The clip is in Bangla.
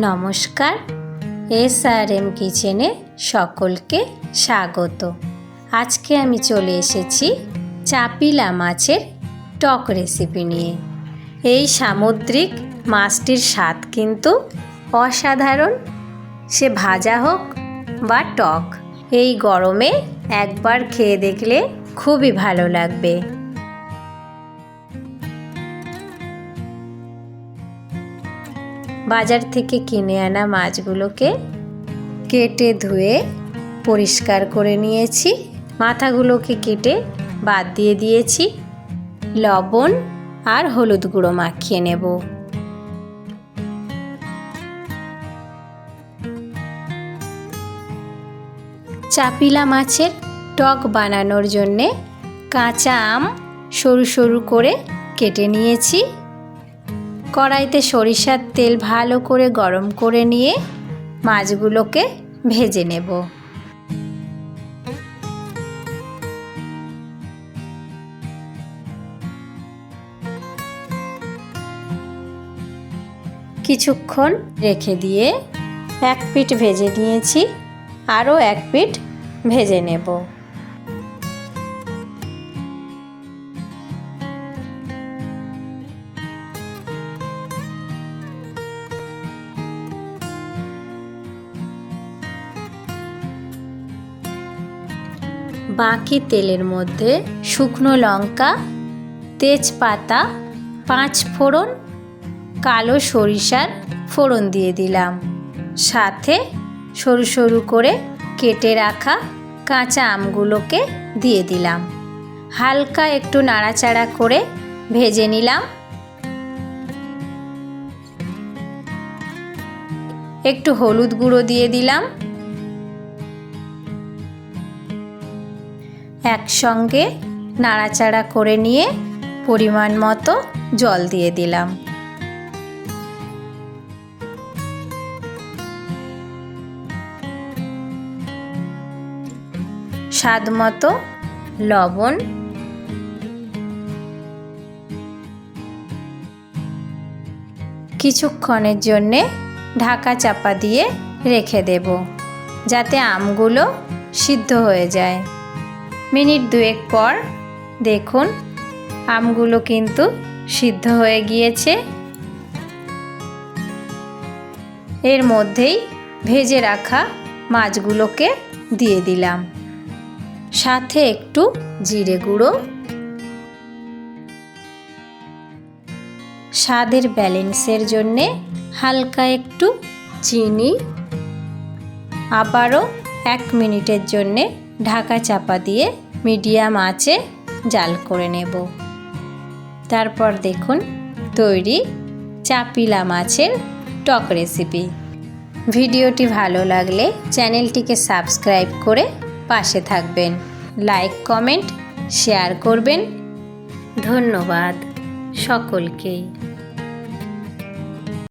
নমস্কার, SRM কিচেনে সকলকে স্বাগত। আজকে আমি চলে এসেছি চাপিলা মাছের টক রেসিপি নিয়ে। এই সামুদ্রিক মাছটির স্বাদ কিন্তু অসাধারণ, সে ভাজা হোক বা টক। এই গরমে একবার খেয়ে দেখলে খুবই ভালো লাগবে। বাজার থেকে কিনে আনা মাছগুলোকে কেটে ধুয়ে পরিষ্কার করে নিয়েছি। মাথাগুলোকে কেটে বাদ দিয়ে দিয়েছি। লবণ আর হলুদ গুঁড়ো মাখিয়ে নেব। চাপিলা মাছের টক বানানোর জন্যে কাঁচা আম সরু সরু করে কেটে নিয়েছি। কড়াইতে সরিষার তেল ভালো করে গরম করে নিয়ে মাছগুলোকে ভেজে নেব। কিছুক্ষণ রেখে দিয়ে এক পিঠ ভেজে নিয়েছি, আরও এক পিঠ ভেজে নেব। বাকি তেলের মধ্যে শুকনো লঙ্কা, তেজপাতা, 5 ফোড়ন, কালো সরিষার ফোড়ন দিয়ে দিলাম। সাথে সরু সরু করে কেটে রাখা কাঁচা আমগুলোকে দিয়ে দিলাম। হালকা একটু নাড়াচাড়া করে ভেজে নিলাম। একটু হলুদ গুঁড়ো দিয়ে দিলাম। একসঙ্গে নাড়াচাড়া করে নিয়ে পরিমাণ মতো জল দিয়ে দিলাম। স্বাদ মতো লবণ, কিছুক্ষণের জন্যে ঢাকা চাপা দিয়ে রেখে দেব, যাতে আমগুলো সিদ্ধ হয়ে যায়। মিনিট 2 পর দেখুন আমগুলো কিন্তু সিদ্ধ হয়ে গিয়েছে। এর মধ্যেই ভেজে রাখা মাছগুলোকে দিয়ে দিলাম। সাথে একটু জিরে গুঁড়ো। স্বাদের ব্যালেন্সের জন্যে হালকা একটু চিনি। আবারও 1 মিনিটের জন্যে ঢাকা চাপা দিয়ে মিডিয়াম আঁচে জাল করে নেব। তারপর দেখুন তৈরি চাপিলা মাছের টক রেসিপি। ভিডিওটি ভালো লাগলে চ্যানেলটিকে সাবস্ক্রাইব করে পাশে থাকবেন। লাইক, কমেন্ট, শেয়ার করবেন। ধন্যবাদ সকলকেই।